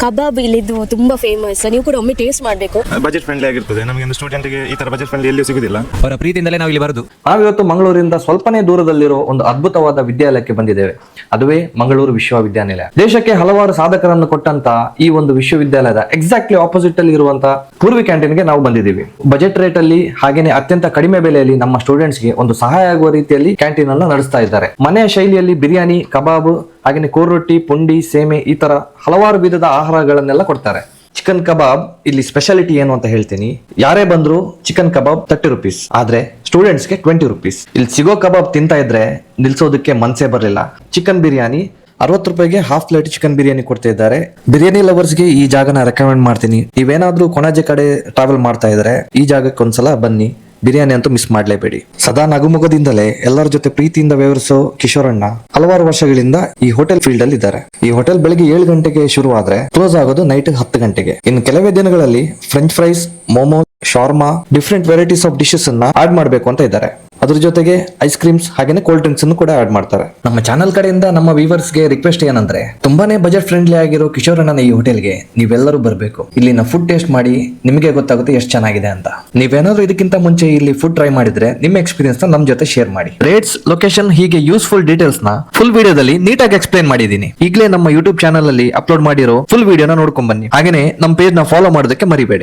ಕಬಾಬ್ ಇಲ್ಲಿದ್ದು ತುಂಬಾ ಫೇಮಸ್, ನೀವು ಕೂಡ ಒಮ್ಮೆ ಟೇಸ್ಟ್ ಮಾಡಬೇಕು. ಬಜೆಟ್ ಫ್ರೆಂಡ್ಲಿ ಆಗಿರ್ತದೆ. ನಮಗೆ ಒಂದು ಸ್ಟೂಡೆಂಟ್ಗೆ ಈ ತರ ಬಜೆಟ್ ಫ್ರೆಂಡ್ಲಿ ಎಲ್ಲಿಯೂ ಸಿಗುದಿಲ್ಲ. ಅವರ ಪ್ರೀತಿಯಿಂದಲೇ ನಾವು ಇಲ್ಲಿ ಬರೋದು. ನಾವಿವತ್ತು ಮಂಗಳೂರಿಂದ ಸ್ವಲ್ಪನೇ ದೂರದಲ್ಲಿರೋ ಒಂದು ಅದ್ಭುತವಾದ ವಿದ್ಯಾಲಯಕ್ಕೆ ಬಂದಿದ್ದೇವೆ. ಅದುವೇ ಮಂಗಳೂರು ವಿಶ್ವವಿದ್ಯಾನಿಲಯ. ದೇಶಕ್ಕೆ ಹಲವಾರು ಸಾಧಕರನ್ನು ಕೊಟ್ಟಂತ ಈ ಒಂದು ವಿಶ್ವವಿದ್ಯಾಲಯದ ಎಕ್ಸಾಕ್ಟ್ಲಿ ಆಪೋಸಿಟ್ ಅಲ್ಲಿ ಇರುವಂತಹ ಪೂರ್ವಿ ಕ್ಯಾಂಟೀನ್ಗೆ ನಾವು ಬಂದಿದ್ದೀವಿ. ಬಜೆಟ್ ರೇಟ್ ಅಲ್ಲಿ ಹಾಗೇನೆ ಅತ್ಯಂತ ಕಡಿಮೆ ಬೆಲೆಯಲ್ಲಿ ನಮ್ಮ ಸ್ಟೂಡೆಂಟ್ಸ್ ಗೆ ಒಂದು ಸಹಾಯ ಆಗುವ ರೀತಿಯಲ್ಲಿ ಕ್ಯಾಂಟೀನ್ ಅನ್ನು ನಡೆಸ್ತಾ ಇದ್ದಾರೆ. ಮನೆಯ ಶೈಲಿಯಲ್ಲಿ ಬಿರಿಯಾನಿ, ಕಬಾಬ್, ಹಾಗೇನೆ ಕೋರೊಟ್ಟಿ, ಪುಂಡಿ, ಸೇಮೆ ಈ ತರ ಹಲವಾರು ವಿಧದ ಆಹಾರಗಳನ್ನೆಲ್ಲ ಕೊಡ್ತಾರೆ. ಚಿಕನ್ ಕಬಾಬ್ ಇಲ್ಲಿ ಸ್ಪೆಷಾಲಿಟಿ ಏನು ಅಂತ ಹೇಳ್ತೀನಿ. ಯಾರೇ ಬಂದ್ರು ಚಿಕನ್ ಕಬಾಬ್ 30 ರುಪೀಸ್, ಆದ್ರೆ ಸ್ಟೂಡೆಂಟ್ಸ್ಗೆ 20 ರುಪೀಸ್. ಇಲ್ಲಿ ಸಿಗೋ ಕಬಾಬ್ ತಿಂತಾ ಇದ್ರೆ ನಿಲ್ಸೋದಕ್ಕೆ ಮನ್ಸೇ ಬರಲಿಲ್ಲ. ಚಿಕನ್ ಬಿರಿಯಾನಿ 60 ರೂಪಾಯಿಗೆ ಹಾಫ್ ಪ್ಲೇಟ್ ಚಿಕನ್ ಬಿರಿಯಾನಿ ಕೊಡ್ತಾ ಇದ್ದಾರೆ. ಬಿರಿಯಾನಿ ಲವರ್ಸ್ಗೆ ಈ ಜಾಗನ ರೆಕಮೆಂಡ್ ಮಾಡ್ತೀನಿ. ನೀವೇನಾದ್ರೂ ಕೊಣಾಜೆ ಕಡೆ ಟ್ರಾವೆಲ್ ಮಾಡ್ತಾ ಇದ್ರೆ ಈ ಜಾಗಕ್ಕೆ ಒಂದ್ಸಲ ಬನ್ನಿ. ಬಿರಿಯಾನಿ ಅಂತೂ ಮಿಸ್ ಮಾಡ್ಲೇಬೇಡಿ. ಸದಾ ನಗುಮುಖದಿಂದಲೇ ಎಲ್ಲರ ಜೊತೆ ಪ್ರೀತಿಯಿಂದ ವ್ಯವಹರಿಸೋ ಕಿಶೋರಣ್ಣ ಹಲವಾರು ವರ್ಷಗಳಿಂದ ಈ ಹೋಟೆಲ್ ಫೀಲ್ಡ್ ಅಲ್ಲಿ ಇದ್ದಾರೆ. ಈ ಹೋಟೆಲ್ ಬೆಳಿಗ್ಗೆ 7 ಗಂಟೆಗೆ ಶುರು ಆದ್ರೆ ಕ್ಲೋಸ್ ಆಗೋದು ನೈಟ್ 10 ಗಂಟೆಗೆ. ಇನ್ನು ಕೆಲವೇ ದಿನಗಳಲ್ಲಿ ಫ್ರೆಂಚ್ ಫ್ರೈಸ್, ಮೋಮೋ, ಶಾರ್ಮಾ, ಡಿಫ್ರೆಂಟ್ ವೆರೈಟೀಸ್ ಆಫ್ ಡಿಶಸ್ ಅನ್ನ ಆಡ್ ಮಾಡಬೇಕು ಅಂತ ಇದ್ದಾರೆ. ಅದ್ರ ಜೊತೆಗೆ ಐಸ್ ಕ್ರೀಮ್ಸ್ ಹಾಗೇನೆ ಕೋಲ್ಡ್ ಡ್ರಿಂಕ್ಸ್ ಅನ್ನು ಕೂಡ ಆಡ್ ಮಾಡ್ತಾರೆ. ನಮ್ಮ ಚಾನಲ್ ಕಡೆಯಿಂದ ನಮ್ಮ ವ್ಯೂವರ್ಸ್ ಗೆ ರಿಕ್ವೆಸ್ಟ್ ಏನಂದ್ರೆ, ತುಂಬಾನೇ ಬಜೆಟ್ ಫ್ರೆಂಡ್ಲಿ ಆಗಿರೋ ಕಿಶೋರಣ್ಣನ ಈ ಹೋಟೆಲ್ಗೆ ನೀವೆಲ್ಲರೂ ಬರಬೇಕು. ಇಲ್ಲಿನ ಫುಡ್ ಟೇಸ್ಟ್ ಮಾಡಿ ನಿಮಗೆ ಗೊತ್ತಾಗುತ್ತೆ ಎಷ್ಟು ಚೆನ್ನಾಗಿದೆ ಅಂತ. ನೀವೇನಾದ್ರೂ ಇದಕ್ಕಿಂತ ಮುಂಚೆ ಇಲ್ಲಿ ಫುಡ್ ಟ್ರೈ ಮಾಡಿದ್ರೆ ನಿಮ್ಮ ಎಕ್ಸ್ಪೀರಿಯನ್ಸ್ ನ ನಮ್ ಜೊತೆ ಶೇರ್ ಮಾಡಿ. ರೇಟ್ಸ್, ಲೊಕೇಶನ್ ಹೀಗೆ ಯೂಸ್ಫುಲ್ ಡೀಟೇಲ್ಸ್ ನ ಫುಲ್ ವಿಡಿಯೋದಲ್ಲಿ ನೀಟಾಗಿ ಎಕ್ಸ್ಪ್ಲೈನ್ ಮಾಡಿದೀನಿ. ಈಗಲೇ ನಮ್ಮ ಯೂಟ್ಯೂಬ್ ಚಾನಲ್ ಅಲ್ಲಿ ಅಪ್ಲೋಡ್ ಮಾಡಿರೋ ಫುಲ್ ವಿಡಿಯೋನ ನೋಡ್ಕೊಂಡ್ ಬನ್ನಿ. ಹಾಗೇನೆ ನಮ್ಮ ಪೇಜ್ ನ ಫಾಲೋ ಮಾಡೋದಕ್ಕೆ ಮರಿಬೇಡಿ.